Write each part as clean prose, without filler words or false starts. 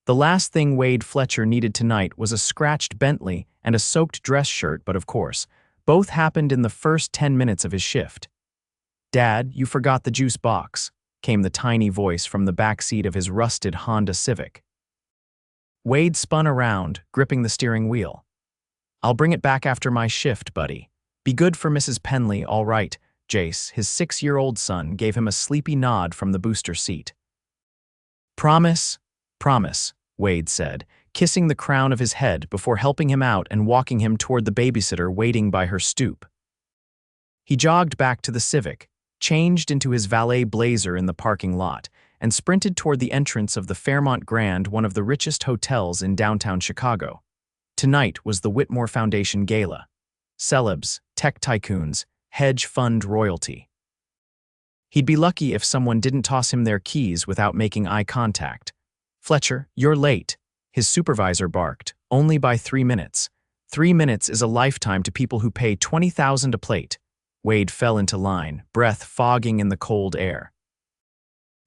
The last thing Wade Fletcher needed tonight was a scratched Bentley and a soaked dress shirt, but of course, both happened in the first 10 minutes of his shift. "Dad, you forgot the juice box," came the tiny voice from the back seat of his rusted Honda Civic. Wade spun around, gripping the steering wheel. "I'll bring it back after my shift, buddy. Be good for Mrs. Penley, all right." Jace, his 6-year-old son, gave him a sleepy nod from the booster seat. "Promise?" "Promise," Wade said, kissing the crown of his head before helping him out and walking him toward the babysitter waiting by her stoop. He jogged back to the Civic, changed into his valet blazer in the parking lot, and sprinted toward the entrance of the Fairmont Grand, one of the richest hotels in downtown Chicago. Tonight was the Whitmore Foundation Gala. Celebs, tech tycoons, hedge fund royalty. He'd be lucky if someone didn't toss him their keys without making eye contact. "Fletcher, you're late," his supervisor barked, "only by 3 minutes. 3 minutes is a lifetime to people who pay $20,000 a plate." Wade fell into line, breath fogging in the cold air.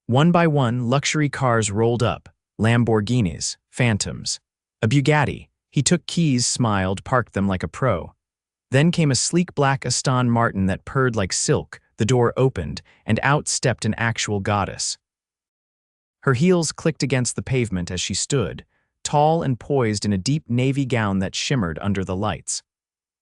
One by one, luxury cars rolled up, Lamborghinis, Phantoms. A Bugatti. He took keys, smiled, parked them like a pro. Then came a sleek black Aston Martin that purred like silk. The door opened, and out stepped an actual goddess. Her heels clicked against the pavement as she stood, tall and poised in a deep navy gown that shimmered under the lights.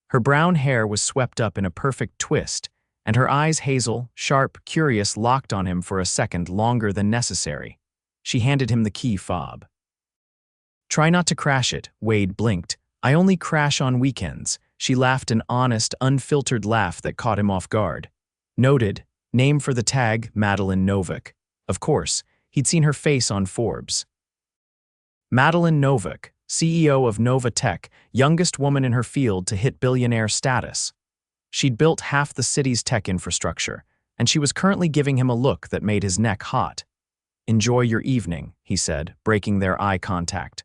Her brown hair was swept up in a perfect twist, and her eyes, hazel, sharp, curious, locked on him for a second longer than necessary. She handed him the key fob. "Try not to crash it," Wade blinked. "I only crash on weekends." She laughed, an honest, unfiltered laugh that caught him off guard. Noted, name for the tag, Madeleine Novak. Of course, he'd seen her face on Forbes. Madeleine Novak, CEO of Nova Tech, youngest woman in her field to hit billionaire status. She'd built half the city's tech infrastructure, and she was currently giving him a look that made his neck hot. "Enjoy your evening," he said, breaking their eye contact.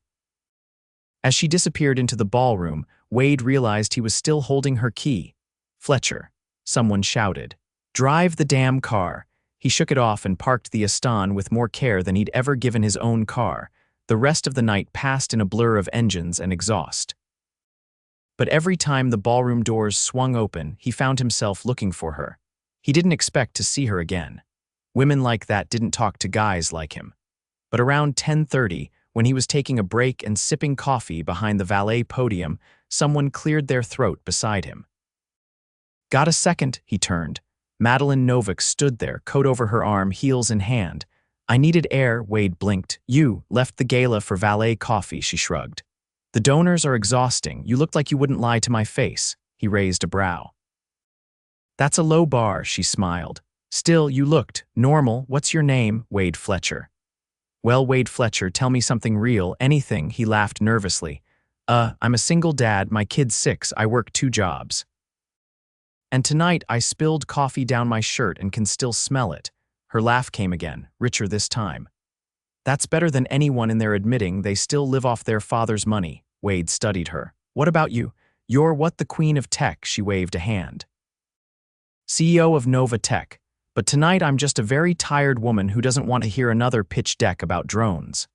As she disappeared into the ballroom, Wade realized he was still holding her key. "Fletcher," someone shouted. "Drive the damn car." He shook it off and parked the Aston with more care than he'd ever given his own car. The rest of the night passed in a blur of engines and exhaust. But every time the ballroom doors swung open, he found himself looking for her. He didn't expect to see her again. Women like that didn't talk to guys like him. But around 10:30, when he was taking a break and sipping coffee behind the valet podium, someone cleared their throat beside him. "Got a second?" He turned. Madeleine Novak stood there, coat over her arm, heels in hand. "I needed air," Wade blinked. "You left the gala for valet coffee," she shrugged. "The donors are exhausting. You looked like you wouldn't lie to my face." He raised a brow. "That's a low bar," she smiled. "Still, you looked normal. What's your name?" "Wade Fletcher." "Well, Wade Fletcher, tell me something real, anything." He laughed nervously. I'm a single dad, my kid's 6, I work 2 jobs. And tonight I spilled coffee down my shirt and can still smell it." Her laugh came again, richer this time. "That's better than anyone in there admitting they still live off their father's money." Wade studied her. "What about you? You're what, the queen of tech?" She waved a hand. "CEO of Nova Tech. But tonight I'm just a very tired woman who doesn't want to hear another pitch deck about drones."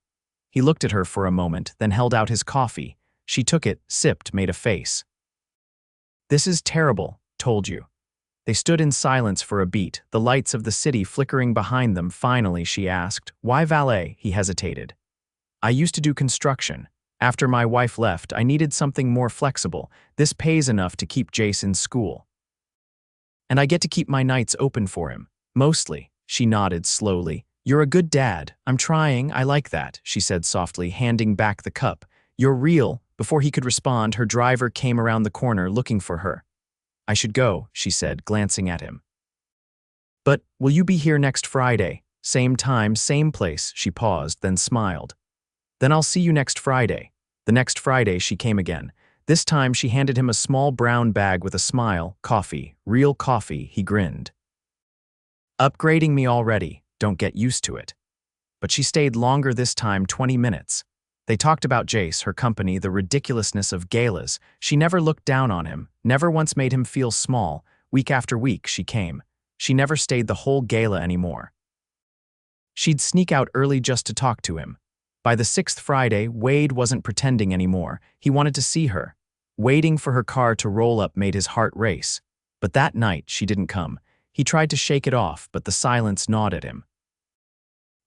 He looked at her for a moment, then held out his coffee. She took it, sipped, made a face. "This is terrible, told you." They stood in silence for a beat, the lights of the city flickering behind them. Finally, she asked, "Why valet?" He hesitated. "I used to do construction. After my wife left, I needed something more flexible. This pays enough to keep Jace in school. And I get to keep my nights open for him. Mostly." She nodded slowly. "You're a good dad. I'm trying. I like that," she said softly, handing back the cup. "You're real." Before he could respond, her driver came around the corner looking for her. "I should go," she said, glancing at him. "But will you be here next Friday? Same time, same place." She paused, then smiled. "Then I'll see you next Friday." The next Friday she came again. This time she handed him a small brown bag with a smile. "Coffee, real coffee," he grinned. "Upgrading me already. Don't get used to it." But she stayed longer this time, 20 minutes. They talked about Jace, her company, the ridiculousness of galas. She never looked down on him, never once made him feel small. Week after week she came. She never stayed the whole gala anymore. She'd sneak out early just to talk to him. By the sixth Friday, Wade wasn't pretending anymore. He wanted to see her. Waiting for her car to roll up made his heart race. But that night, she didn't come. He tried to shake it off, but the silence gnawed at him.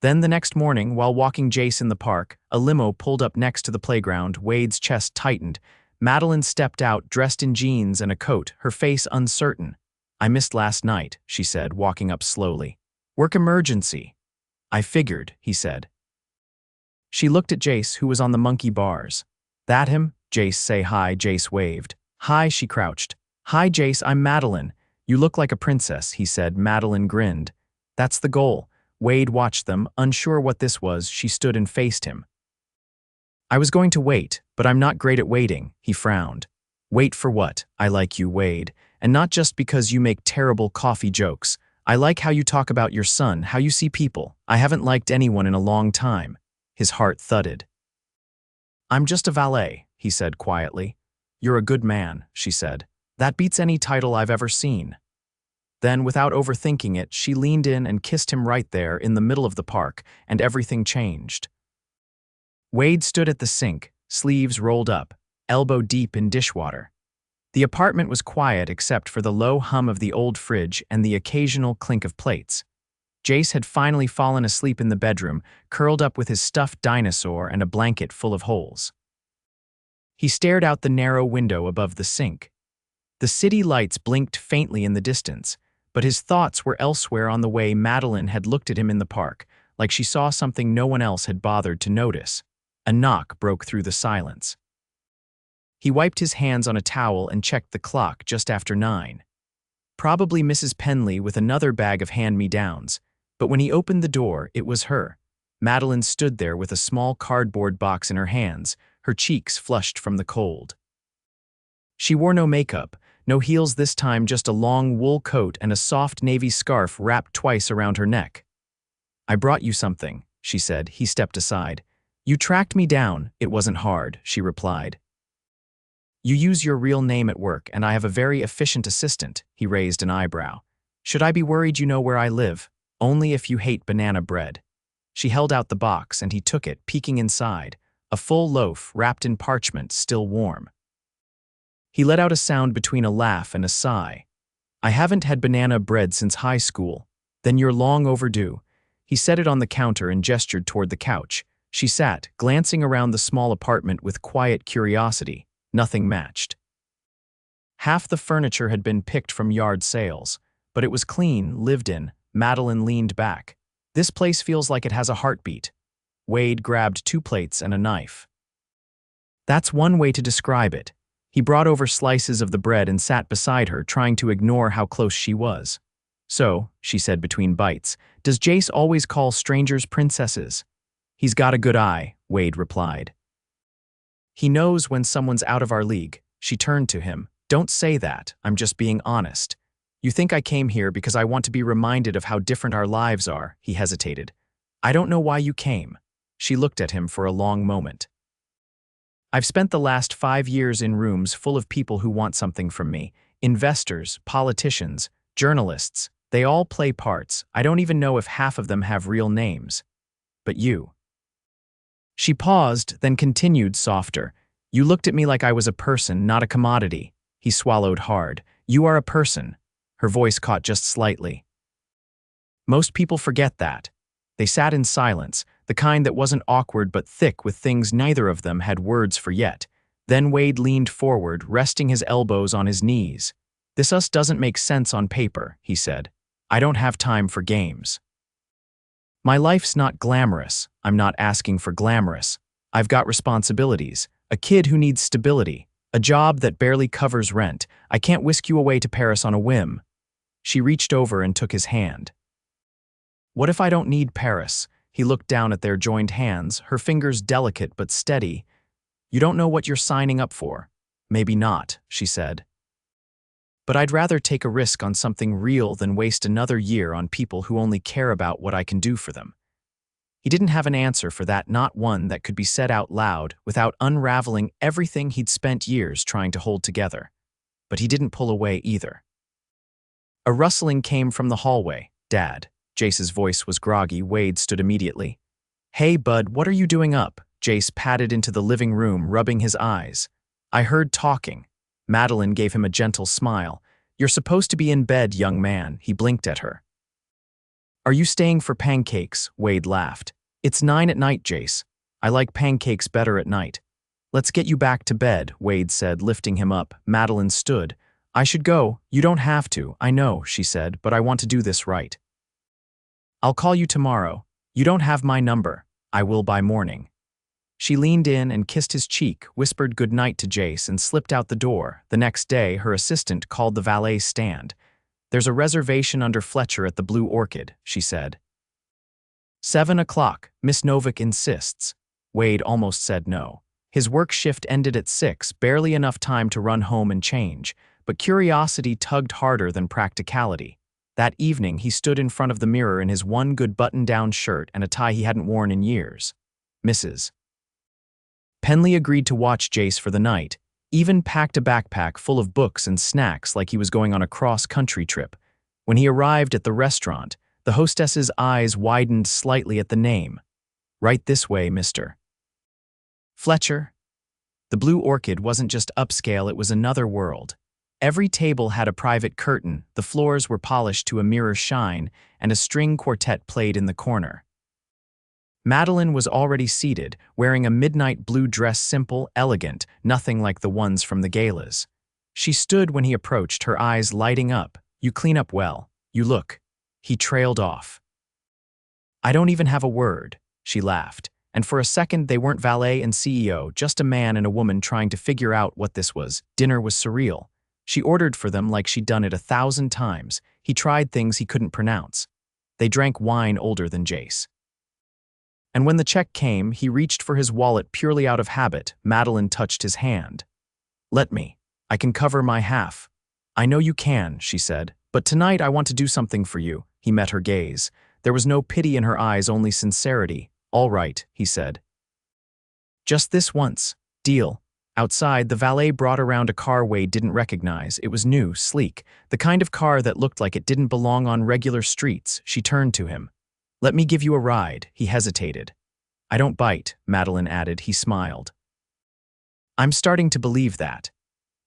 Then the next morning, while walking Jace in the park, a limo pulled up next to the playground. Wade's chest tightened. Madeleine stepped out, dressed in jeans and a coat, her face uncertain. "I missed last night," she said, walking up slowly. "Work emergency." "I figured," he said. She looked at Jace, who was on the monkey bars. "That him?" Jace say hi. Jace waved. "Hi," she crouched. "Hi, Jace, I'm Madeleine. You look like a princess," he said. Madeleine grinned. "That's the goal." Wade watched them, unsure what this was. She stood and faced him. "I was going to wait, but I'm not great at waiting," he frowned. "Wait for what? I like you, Wade. And not just because you make terrible coffee jokes. I like how you talk about your son, how you see people. I haven't liked anyone in a long time." His heart thudded. "I'm just a valet," he said quietly. "You're a good man," she said. "That beats any title I've ever seen." Then, without overthinking it, she leaned in and kissed him right there in the middle of the park, and everything changed. Wade stood at the sink, sleeves rolled up, elbow deep in dishwater. The apartment was quiet except for the low hum of the old fridge and the occasional clink of plates. Jace had finally fallen asleep in the bedroom, curled up with his stuffed dinosaur and a blanket full of holes. He stared out the narrow window above the sink. The city lights blinked faintly in the distance, but his thoughts were elsewhere on the way Madeleine had looked at him in the park, like she saw something no one else had bothered to notice. A knock broke through the silence. He wiped his hands on a towel and checked the clock just after 9. Probably Mrs. Penley with another bag of hand-me-downs, but when he opened the door, it was her. Madeleine stood there with a small cardboard box in her hands, her cheeks flushed from the cold. She wore no makeup, no heels this time, just a long wool coat and a soft navy scarf wrapped twice around her neck. "I brought you something," she said. He stepped aside. "You tracked me down." "It wasn't hard," she replied. "You use your real name at work, and I have a very efficient assistant." He raised an eyebrow. "Should I be worried you know where I live?" "Only if you hate banana bread." She held out the box, and he took it, peeking inside. A full loaf, wrapped in parchment, still warm. He let out a sound between a laugh and a sigh. "I haven't had banana bread since high school." "Then you're long overdue." He set it on the counter and gestured toward the couch. She sat, glancing around the small apartment with quiet curiosity. Nothing matched. Half the furniture had been picked from yard sales, but it was clean, lived in. Madeleine leaned back. "This place feels like it has a heartbeat." Wade grabbed 2 plates and a knife. "That's one way to describe it." He brought over slices of the bread and sat beside her, trying to ignore how close she was. "So," she said between bites, "does Jace always call strangers princesses?" "He's got a good eye," Wade replied. "He knows when someone's out of our league." She turned to him. "Don't say that. I'm just being honest. You think I came here because I want to be reminded of how different our lives are." He hesitated. "I don't know why you came." She looked at him for a long moment. "I've spent the last 5 years in rooms full of people who want something from me. Investors, politicians, journalists. They all play parts. I don't even know if half of them have real names. But you." She paused, then continued softer. "You looked at me like I was a person, not a commodity." He swallowed hard. "You are a person." Her voice caught just slightly. "Most people forget that." They sat in silence, the kind that wasn't awkward but thick with things neither of them had words for yet. Then Wade leaned forward, resting his elbows on his knees. "This us doesn't make sense on paper," he said. "I don't have time for games. My life's not glamorous. I'm not asking for glamorous. I've got responsibilities, a kid who needs stability, a job that barely covers rent. I can't whisk you away to Paris on a whim." She reached over and took his hand. "What if I don't need Paris?" He looked down at their joined hands, her fingers delicate but steady. "You don't know what you're signing up for." "Maybe not," she said. "But I'd rather take a risk on something real than waste another year on people who only care about what I can do for them." He didn't have an answer for that, not one that could be said out loud without unraveling everything he'd spent years trying to hold together. But he didn't pull away either. A rustling came from the hallway. "Dad." Jace's voice was groggy. Wade stood immediately. Hey, bud, what are you doing up? Jace padded into the living room, rubbing his eyes. I heard talking. Madeleine gave him a gentle smile. You're supposed to be in bed, young man, he blinked at her. Are you staying for pancakes? Wade laughed. It's 9 at night, Jace. I like pancakes better at night. Let's get you back to bed, Wade said, lifting him up. Madeleine stood. I should go. You don't have to, I know, she said, but I want to do this right. I'll call you tomorrow. You don't have my number. I will by morning. She leaned in and kissed his cheek, whispered goodnight to Jace, and slipped out the door. The next day, her assistant called the valet stand. There's a reservation under Fletcher at the Blue Orchid, she said. 7 o'clock, Miss Novak insists. Wade almost said no. His work shift ended at 6, barely enough time to run home and change, but curiosity tugged harder than practicality. That evening, he stood in front of the mirror in his one good button-down shirt and a tie he hadn't worn in years. Mrs. Penley agreed to watch Jace for the night, even packed a backpack full of books and snacks like he was going on a cross-country trip. When he arrived at the restaurant, the hostess's eyes widened slightly at the name. Right this way, Mr. Fletcher. The Blue Orchid wasn't just upscale, it was another world. Every table had a private curtain, the floors were polished to a mirror shine, and a string quartet played in the corner. Madeleine was already seated, wearing a midnight blue dress, simple, elegant, nothing like the ones from the galas. She stood when he approached, her eyes lighting up. You clean up well. You look. He trailed off. I don't even have a word, she laughed, and for a second they weren't valet and CEO, just a man and a woman trying to figure out what this was. Dinner was surreal. She ordered for them like she'd done it 1,000 times. He tried things he couldn't pronounce. They drank wine older than Jace. And when the check came, he reached for his wallet purely out of habit. Madeleine touched his hand. Let me. I can cover my half. I know you can, she said, but tonight I want to do something for you. He met her gaze. There was no pity in her eyes, only sincerity. All right, he said. Just this once. Deal. Outside, the valet brought around a car Wade didn't recognize. It was new, sleek, the kind of car that looked like it didn't belong on regular streets. She turned to him. Let me give you a ride. He hesitated. I don't bite, Madeleine added. He smiled. I'm starting to believe that.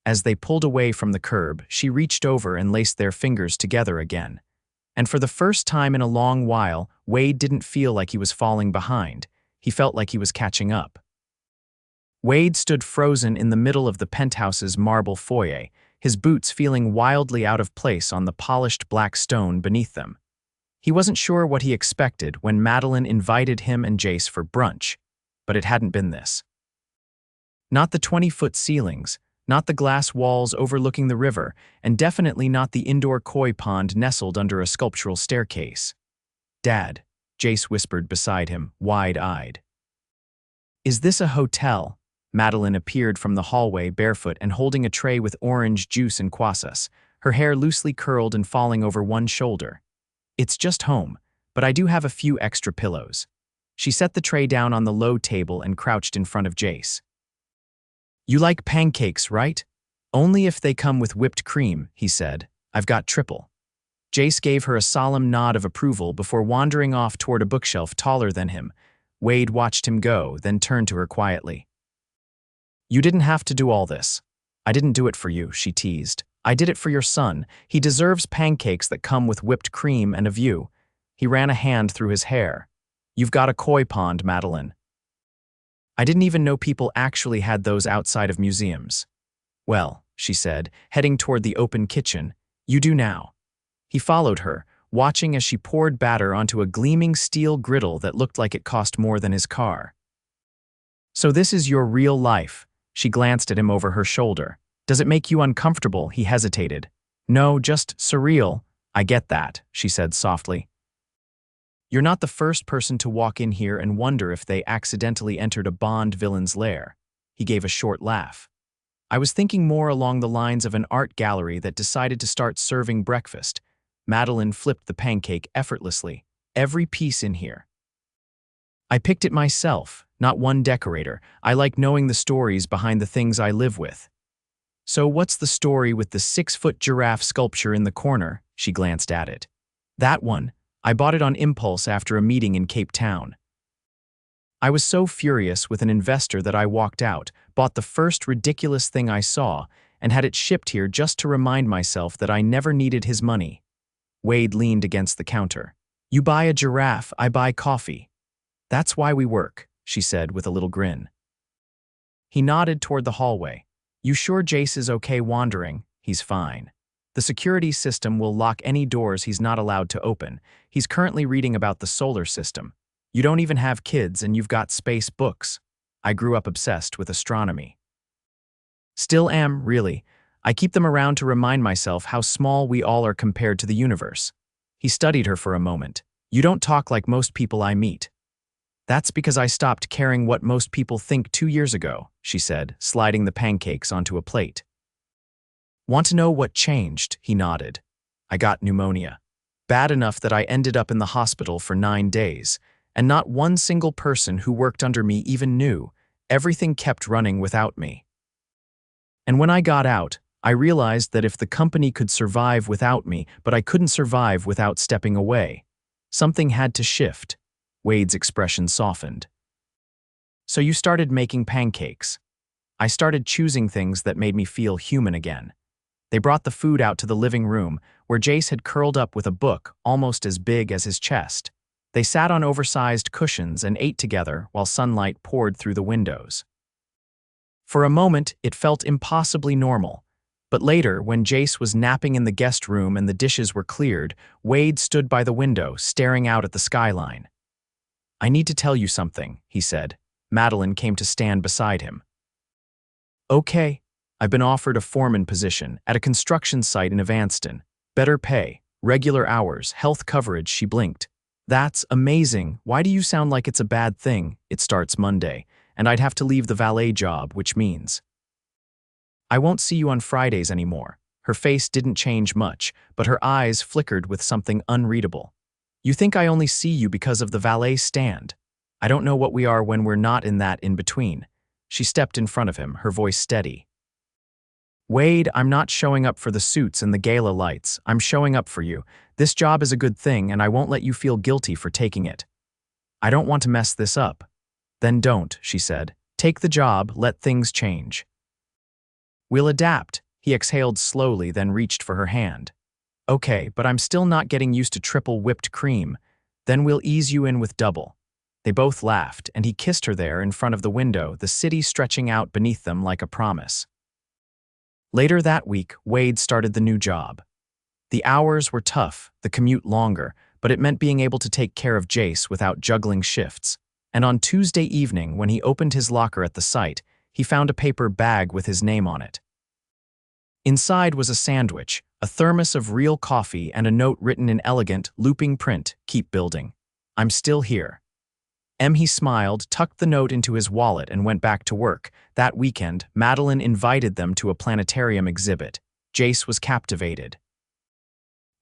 As they pulled away from the curb, she reached over and laced their fingers together again. And for the first time in a long while, Wade didn't feel like he was falling behind. He felt like he was catching up. Wade stood frozen in the middle of the penthouse's marble foyer, his boots feeling wildly out of place on the polished black stone beneath them. He wasn't sure what he expected when Madeleine invited him and Jace for brunch, but it hadn't been this. Not the 20-foot ceilings, not the glass walls overlooking the river, and definitely not the indoor koi pond nestled under a sculptural staircase. Dad, Jace whispered beside him, wide-eyed. Is this a hotel? Madeleine appeared from the hallway barefoot and holding a tray with orange juice and croissants, her hair loosely curled and falling over one shoulder. It's just home, but I do have a few extra pillows. She set the tray down on the low table and crouched in front of Jace. You like pancakes, right? Only if they come with whipped cream, he said. I've got triple. Jace gave her a solemn nod of approval before wandering off toward a bookshelf taller than him. Wade watched him go, then turned to her quietly. You didn't have to do all this. I didn't do it for you, she teased. I did it for your son. He deserves pancakes that come with whipped cream and a view. He ran a hand through his hair. You've got a koi pond, Madeleine. I didn't even know people actually had those outside of museums. Well, she said, heading toward the open kitchen, you do now. He followed her, watching as she poured batter onto a gleaming steel griddle that looked like it cost more than his car. So this is your real life. She glanced at him over her shoulder. Does it make you uncomfortable? He hesitated. No, just surreal. I get that, she said softly. You're not the first person to walk in here and wonder if they accidentally entered a Bond villain's lair. He gave a short laugh. I was thinking more along the lines of an art gallery that decided to start serving breakfast. Madeleine flipped the pancake effortlessly. Every piece in here. I picked it myself, not one decorator. I like knowing the stories behind the things I live with. So what's the story with the 6-foot giraffe sculpture in the corner? She glanced at it. That one. I bought it on impulse after a meeting in Cape Town. I was so furious with an investor that I walked out, bought the first ridiculous thing I saw, and had it shipped here just to remind myself that I never needed his money. Wade leaned against the counter. You buy a giraffe, I buy coffee. That's why we work, she said with a little grin. He nodded toward the hallway. You sure Jace is okay wandering? He's fine. The security system will lock any doors he's not allowed to open. He's currently reading about the solar system. You don't even have kids and you've got space books. I grew up obsessed with astronomy. Still am, really. I keep them around to remind myself how small we all are compared to the universe. He studied her for a moment. You don't talk like most people I meet. That's because I stopped caring what most people think 2 years ago, she said, sliding the pancakes onto a plate. Want to know what changed? He nodded. I got pneumonia. Bad enough that I ended up in the hospital for 9 days, and not one single person who worked under me even knew. Everything kept running without me. And when I got out, I realized that if the company could survive without me, but I couldn't survive without stepping away. Something had to shift. Wade's expression softened. So you started making pancakes. I started choosing things that made me feel human again. They brought the food out to the living room, where Jace had curled up with a book almost as big as his chest. They sat on oversized cushions and ate together while sunlight poured through the windows. For a moment, it felt impossibly normal. But later, when Jace was napping in the guest room and the dishes were cleared, Wade stood by the window, staring out at the skyline. I need to tell you something, he said. Madeleine came to stand beside him. Okay, I've been offered a foreman position at a construction site in Evanston. Better pay, regular hours, health coverage, she blinked. That's amazing. Why do you sound like it's a bad thing? It starts Monday, and I'd have to leave the valet job, which means I won't see you on Fridays anymore. Her face didn't change much, but her eyes flickered with something unreadable. You think I only see you because of the valet stand. I don't know what we are when we're not in that in-between. She stepped in front of him, her voice steady. Wade, I'm not showing up for the suits and the gala lights. I'm showing up for you. This job is a good thing, and I won't let you feel guilty for taking it. I don't want to mess this up. Then don't, she said. Take the job, let things change. We'll adapt. He exhaled slowly, then reached for her hand. Okay, but I'm still not getting used to triple whipped cream. Then we'll ease you in with double. They both laughed, and he kissed her there in front of the window, the city stretching out beneath them like a promise. Later that week, Wade started the new job. The hours were tough, the commute longer, but it meant being able to take care of Jace without juggling shifts. And on Tuesday evening, when he opened his locker at the site, he found a paper bag with his name on it. Inside was a sandwich, a thermos of real coffee, and a note written in elegant, looping print, "Keep building. I'm still here." He smiled, tucked the note into his wallet, and went back to work. That weekend, Madeleine invited them to a planetarium exhibit. Jace was captivated.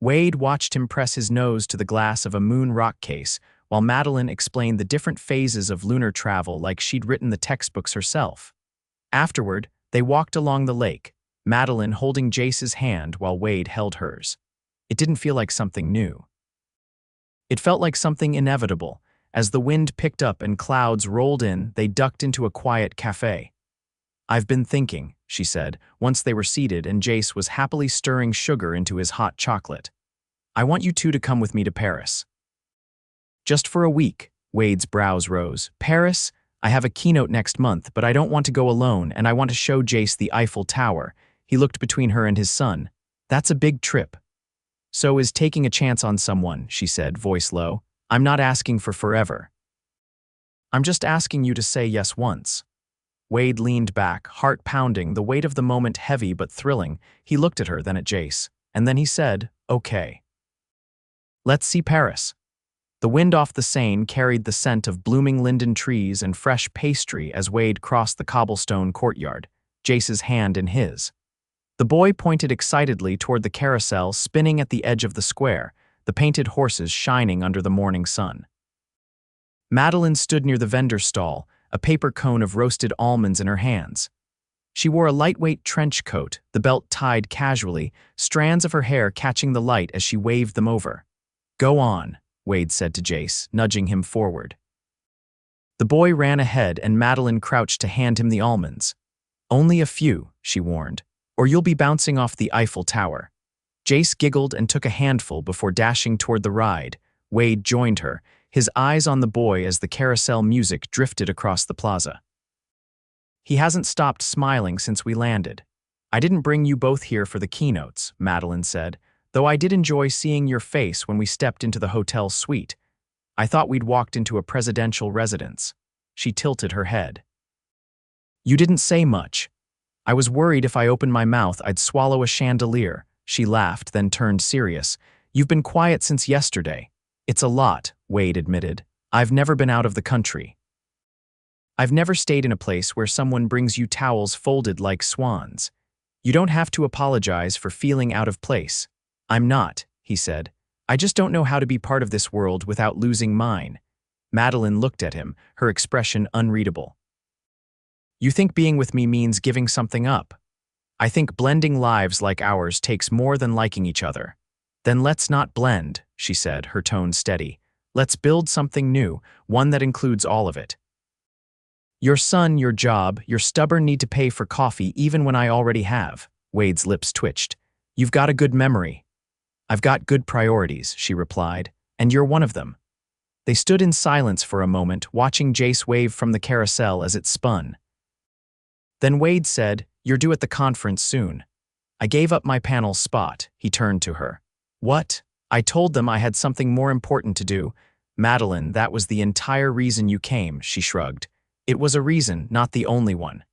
Wade watched him press his nose to the glass of a moon rock case, while Madeleine explained the different phases of lunar travel like she'd written the textbooks herself. Afterward, they walked along the lake, Madeleine holding Jace's hand while Wade held hers. It didn't feel like something new. It felt like something inevitable. As the wind picked up and clouds rolled in, they ducked into a quiet cafe. I've been thinking, she said, once they were seated and Jace was happily stirring sugar into his hot chocolate. I want you two to come with me to Paris. Just for a week, Wade's brows rose. Paris? I have a keynote next month, but I don't want to go alone, and I want to show Jace the Eiffel Tower. He looked between her and his son. That's a big trip. So is taking a chance on someone, she said, voice low. I'm not asking for forever. I'm just asking you to say yes once. Wade leaned back, heart pounding, the weight of the moment heavy but thrilling. He looked at her, then at Jace, and then he said, okay. Let's see Paris. The wind off the Seine carried the scent of blooming linden trees and fresh pastry as Wade crossed the cobblestone courtyard, Jace's hand in his. The boy pointed excitedly toward the carousel spinning at the edge of the square, the painted horses shining under the morning sun. Madeleine stood near the vendor stall, a paper cone of roasted almonds in her hands. She wore a lightweight trench coat, the belt tied casually, strands of her hair catching the light as she waved them over. Go on, Wade said to Jace, nudging him forward. The boy ran ahead and Madeleine crouched to hand him the almonds. "Only a few," she warned, "or you'll be bouncing off the Eiffel Tower." Jace giggled and took a handful before dashing toward the ride. Wade joined her, his eyes on the boy as the carousel music drifted across the plaza. "He hasn't stopped smiling since we landed. I didn't bring you both here for the keynotes," Madeleine said, "though I did enjoy seeing your face when we stepped into the hotel suite. I thought we'd walked into a presidential residence." She tilted her head. "You didn't say much. I was worried if I opened my mouth I'd swallow a chandelier." She laughed, then turned serious. "You've been quiet since yesterday." "It's a lot," Wade admitted. "I've never been out of the country. I've never stayed in a place where someone brings you towels folded like swans. You don't have to apologize for feeling out of place." "I'm not," he said. "I just don't know how to be part of this world without losing mine." Madeleine looked at him, her expression unreadable. "You think being with me means giving something up? I think blending lives like ours takes more than liking each other." "Then let's not blend," she said, her tone steady. "Let's build something new, one that includes all of it. Your son, your job, your stubborn need to pay for coffee even when I already have." Wade's lips twitched. "You've got a good memory." "I've got good priorities," she replied, "and you're one of them." They stood in silence for a moment, watching Jace wave from the carousel as it spun. Then Wade said, "You're due at the conference soon." "I gave up my panel spot," he turned to her. "What?" "I told them I had something more important to do." "Madeleine, that was the entire reason you came," she shrugged. "It was a reason, not the only one.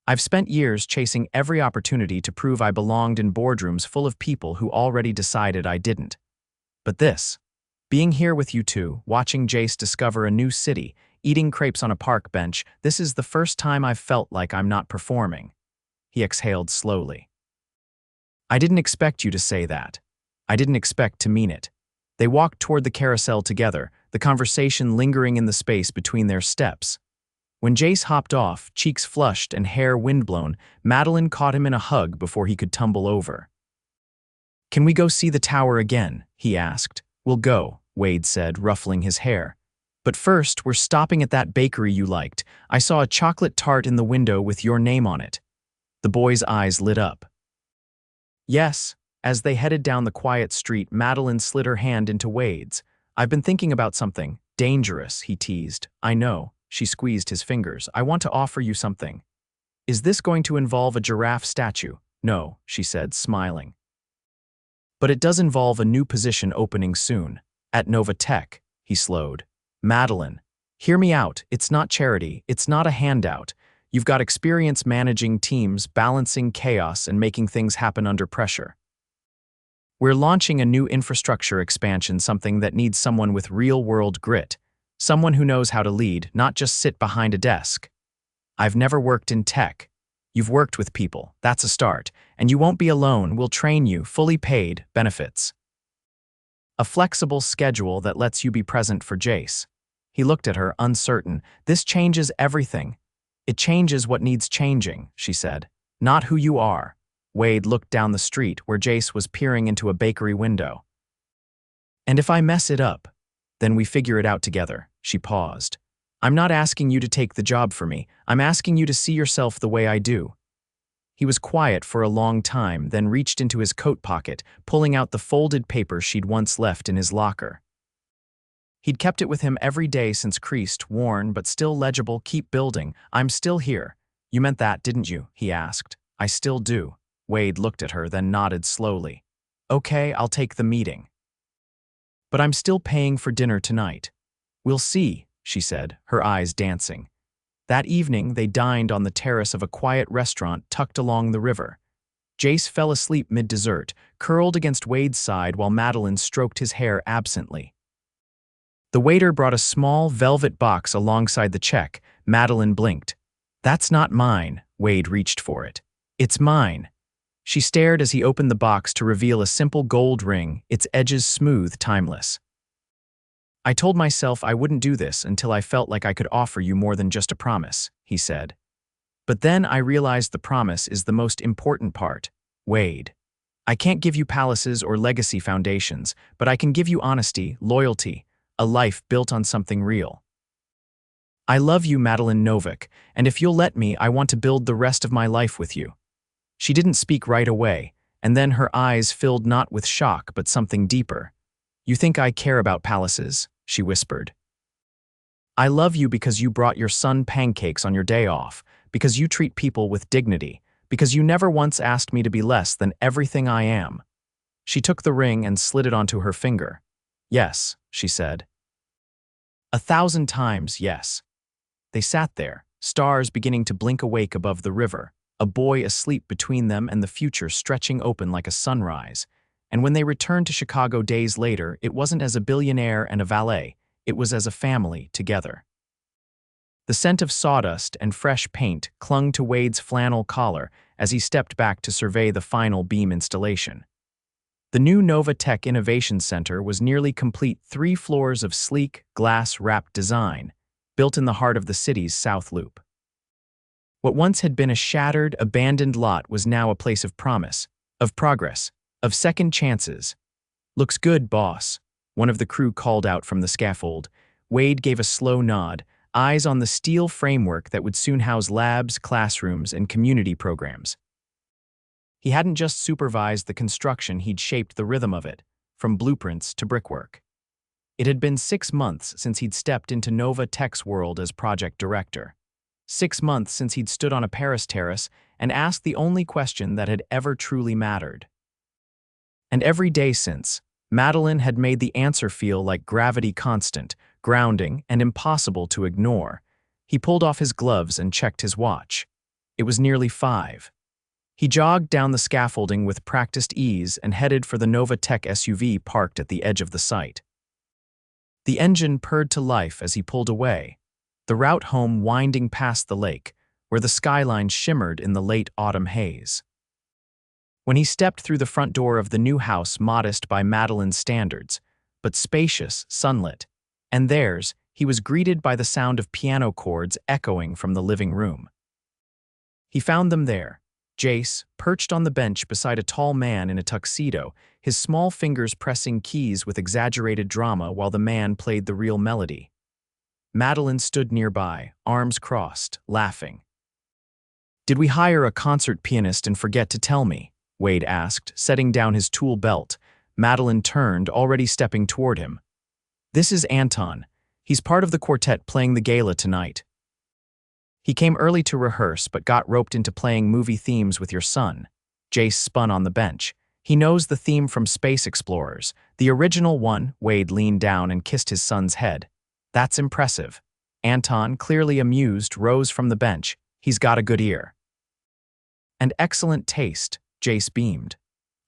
I've spent years chasing every opportunity to prove I belonged in boardrooms full of people who already decided I didn't. But this, being here with you two, watching Jace discover a new city, eating crepes on a park bench, this is the first time I've felt like I'm not performing." He exhaled slowly. "I didn't expect you to say that. I didn't expect to mean it." They walked toward the carousel together, the conversation lingering in the space between their steps. When Jace hopped off, cheeks flushed and hair windblown, Madeleine caught him in a hug before he could tumble over. "Can we go see the tower again?" he asked. "We'll go," Wade said, ruffling his hair. "But first, we're stopping at that bakery you liked. I saw a chocolate tart in the window with your name on it." The boy's eyes lit up. "Yes." As they headed down the quiet street, Madeleine slid her hand into Wade's. "I've been thinking about something. Dangerous," he teased. "I know." She squeezed his fingers. "I want to offer you something." "Is this going to involve a giraffe statue?" "No," she said, smiling. "But it does involve a new position opening soon. At Nova Tech." He slowed. "Madeleine, hear me out. It's not charity. It's not a handout. You've got experience managing teams, balancing chaos, and making things happen under pressure. We're launching a new infrastructure expansion, something that needs someone with real-world grit. Someone who knows how to lead, not just sit behind a desk. I've never worked in tech. You've worked with people. That's a start. And you won't be alone. We'll train you, fully paid, benefits. A flexible schedule that lets you be present for Jace." He looked at her, uncertain. "This changes everything." "It changes what needs changing," she said. "Not who you are." Wade looked down the street where Jace was peering into a bakery window. "And if I mess it up, then we figure it out together." She paused. "I'm not asking you to take the job for me. I'm asking you to see yourself the way I do." He was quiet for a long time, then reached into his coat pocket, pulling out the folded paper she'd once left in his locker. He'd kept it with him every day since creased, worn, but still legible. "Keep building. I'm still here." "You meant that, didn't you?" he asked. "I still do." Wade looked at her, then nodded slowly. "Okay, I'll take the meeting. But I'm still paying for dinner tonight." "We'll see," she said, her eyes dancing. That evening, they dined on the terrace of a quiet restaurant tucked along the river. Jace fell asleep mid-dessert, curled against Wade's side while Madeleine stroked his hair absently. The waiter brought a small velvet box alongside the check. Madeleine blinked. "That's not mine." Wade reached for it. "It's mine." She stared as he opened the box to reveal a simple gold ring, its edges smooth, timeless. "I told myself I wouldn't do this until I felt like I could offer you more than just a promise," he said. "But then I realized the promise is the most important part. Wade, I can't give you palaces or legacy foundations, but I can give you honesty, loyalty, a life built on something real." I love you, Madeleine Novak, and if you'll let me, I want to build the rest of my life with you. She didn't speak right away, and then her eyes filled not with shock but something deeper. You think I care about palaces? She whispered. I love you because you brought your son pancakes on your day off, because you treat people with dignity, because you never once asked me to be less than everything I am. She took the ring and slid it onto her finger. Yes, she said. 1,000 times yes. They sat there, stars beginning to blink awake above the river, a boy asleep between them and the future stretching open like a sunrise. And when they returned to Chicago days later, it wasn't as a billionaire and a valet, it was as a family together. The scent of sawdust and fresh paint clung to Wade's flannel collar as he stepped back to survey the final beam installation. The new Nova Tech Innovation Center was nearly complete, 3 floors of sleek, glass-wrapped design, built in the heart of the city's South Loop. What once had been a shattered, abandoned lot was now a place of promise, of progress, of second chances. Looks good, boss, one of the crew called out from the scaffold. Wade gave a slow nod, eyes on the steel framework that would soon house labs, classrooms, and community programs. He hadn't just supervised the construction, he'd shaped the rhythm of it, from blueprints to brickwork. It had been 6 months since he'd stepped into Nova Tech's world as project director. 6 months since he'd stood on a Paris terrace and asked the only question that had ever truly mattered. And every day since, Madeleine had made the answer feel like gravity constant, grounding, and impossible to ignore. He pulled off his gloves and checked his watch. It was nearly 5. He jogged down the scaffolding with practiced ease and headed for the Nova Tech SUV parked at the edge of the site. The engine purred to life as he pulled away, the route home winding past the lake, where the skyline shimmered in the late autumn haze. When he stepped through the front door of the new house, modest by Madeleine's standards, but spacious, sunlit, and theirs, he was greeted by the sound of piano chords echoing from the living room. He found them there, Jace, perched on the bench beside a tall man in a tuxedo, his small fingers pressing keys with exaggerated drama while the man played the real melody. Madeleine stood nearby, arms crossed, laughing. "Did we hire a concert pianist and forget to tell me?" Wade asked, setting down his tool belt. Madeleine turned, already stepping toward him. "This is Anton. He's part of the quartet playing the Gala tonight. He came early to rehearse but got roped into playing movie themes with your son." Jace spun on the bench. "He knows the theme from Space Explorers. The original one." Wade leaned down and kissed his son's head. "That's impressive." Anton, clearly amused, rose from the bench. "He's got a good ear." "And excellent taste," Jace beamed.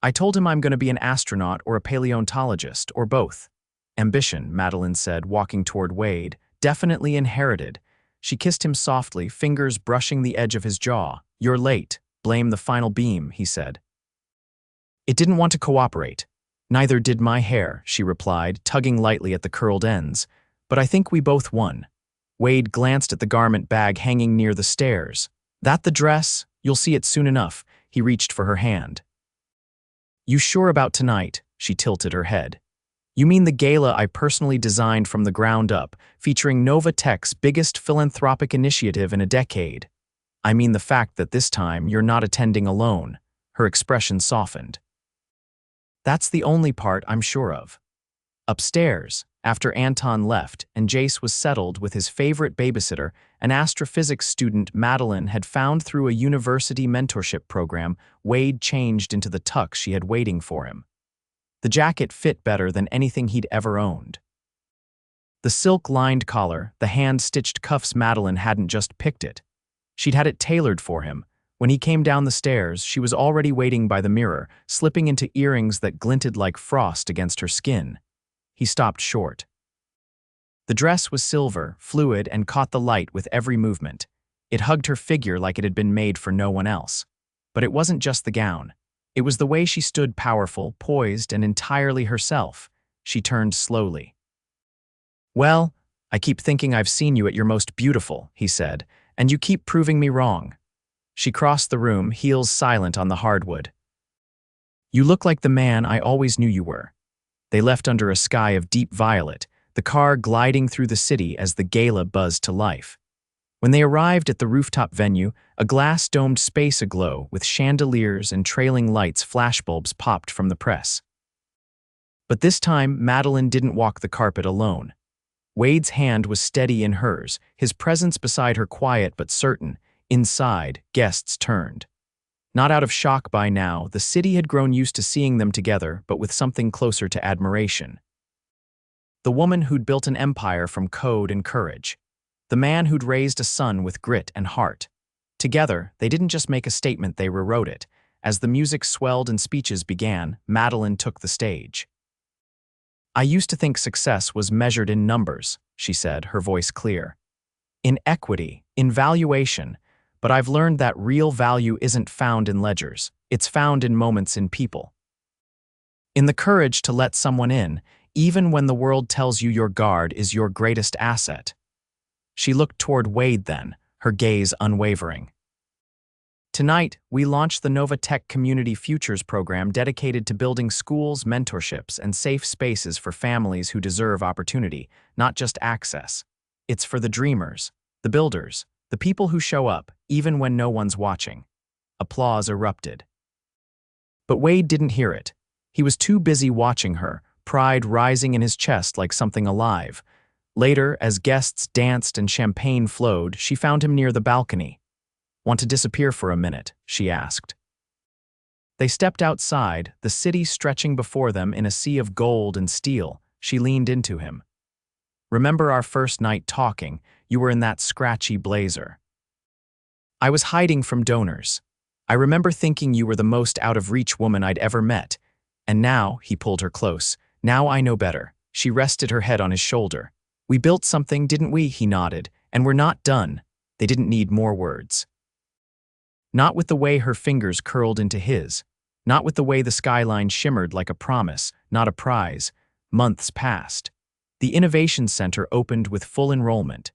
"I told him I'm going to be an astronaut or a paleontologist, or both." "Ambition," Madeleine said, walking toward Wade. "Definitely inherited." She kissed him softly, fingers brushing the edge of his jaw. "You're late. Blame the final beam," he said. "It didn't want to cooperate." "Neither did my hair," she replied, tugging lightly at the curled ends. "But I think we both won." Wade glanced at the garment bag hanging near the stairs. "That the dress? You'll see it soon enough." He reached for her hand. "You sure about tonight?" She tilted her head. "You mean the gala I personally designed from the ground up, featuring Nova Tech's biggest philanthropic initiative in a decade? I mean the fact that this time you're not attending alone." Her expression softened. "That's the only part I'm sure of." Upstairs, after Anton left and Jace was settled with his favorite babysitter, an astrophysics student Madeleine had found through a university mentorship program, Wade changed into the tux she had waiting for him. The jacket fit better than anything he'd ever owned. The silk-lined collar, the hand-stitched cuffs, Madeleine hadn't just picked it. She'd had it tailored for him. When he came down the stairs, she was already waiting by the mirror, slipping into earrings that glinted like frost against her skin. He stopped short. The dress was silver, fluid, and caught the light with every movement. It hugged her figure like it had been made for no one else. But it wasn't just the gown. It was the way she stood, powerful, poised, and entirely herself. She turned slowly. "Well, I keep thinking I've seen you at your most beautiful," he said, "and you keep proving me wrong." She crossed the room, heels silent on the hardwood. "You look like the man I always knew you were." They left under a sky of deep violet, the car gliding through the city as the gala buzzed to life. When they arrived at the rooftop venue, a glass-domed space aglow with chandeliers and trailing lights, flashbulbs popped from the press. But this time, Madeleine didn't walk the carpet alone. Wade's hand was steady in hers, his presence beside her quiet but certain. Inside, guests turned. Not out of shock by now, the city had grown used to seeing them together, but with something closer to admiration. The woman who'd built an empire from code and courage. The man who'd raised a son with grit and heart. Together, they didn't just make a statement, they rewrote it. As the music swelled and speeches began, Madeleine took the stage. "I used to think success was measured in numbers," she said, her voice clear. "In equity, in valuation, but I've learned that real value isn't found in ledgers, it's found in moments, in people. In the courage to let someone in, even when the world tells you your guard is your greatest asset." She looked toward Wade then, her gaze unwavering. "Tonight, we launched the Nova Tech Community Futures program dedicated to building schools, mentorships, and safe spaces for families who deserve opportunity, not just access. It's for the dreamers, the builders, the people who show up, even when no one's watching." Applause erupted. But Wade didn't hear it. He was too busy watching her, pride rising in his chest like something alive. Later, as guests danced and champagne flowed, she found him near the balcony. "Want to disappear for a minute?" she asked. They stepped outside, the city stretching before them in a sea of gold and steel. She leaned into him. "Remember our first night talking? You were in that scratchy blazer. I was hiding from donors. I remember thinking you were the most out-of-reach woman I'd ever met. And now," he pulled her close, "now I know better." She rested her head on his shoulder. "We built something, didn't we?" He nodded. "And we're not done." They didn't need more words. Not with the way her fingers curled into his. Not with the way the skyline shimmered like a promise, not a prize. Months passed. The Innovation Center opened with full enrollment.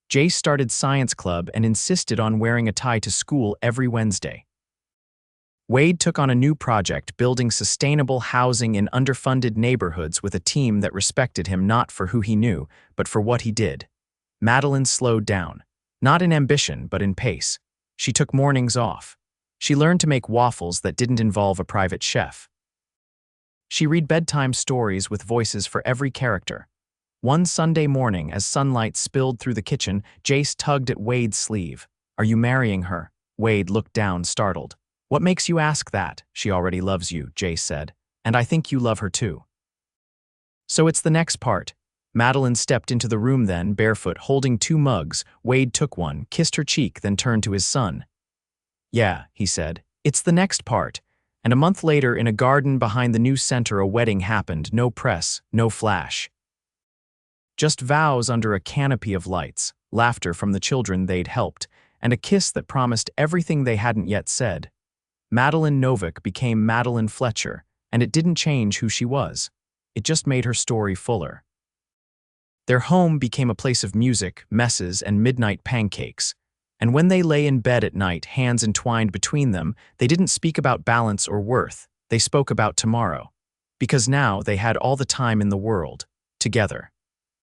Jace started science club and insisted on wearing a tie to school every Wednesday. Wade took on a new project, building sustainable housing in underfunded neighborhoods with a team that respected him not for who he knew, but for what he did. Madeleine slowed down. Not in ambition, but in pace. She took mornings off. She learned to make waffles that didn't involve a private chef. She read bedtime stories with voices for every character. One Sunday morning, as sunlight spilled through the kitchen, Jace tugged at Wade's sleeve. "Are you marrying her?" Wade looked down, startled. "What makes you ask that?" "She already loves you," Jace said. "And I think you love her too." "So it's the next part." Madeleine stepped into the room then, barefoot, holding 2 mugs. Wade took one, kissed her cheek, then turned to his son. "Yeah," he said, "it's the next part." And a month later, in a garden behind the new center, a wedding happened. No press, no flash. Just vows under a canopy of lights, laughter from the children they'd helped, and a kiss that promised everything they hadn't yet said. Madeleine Novak became Madeleine Fletcher, and it didn't change who she was. It just made her story fuller. Their home became a place of music, messes, and midnight pancakes. And when they lay in bed at night, hands entwined between them, they didn't speak about balance or worth. They spoke about tomorrow. Because now they had all the time in the world, together.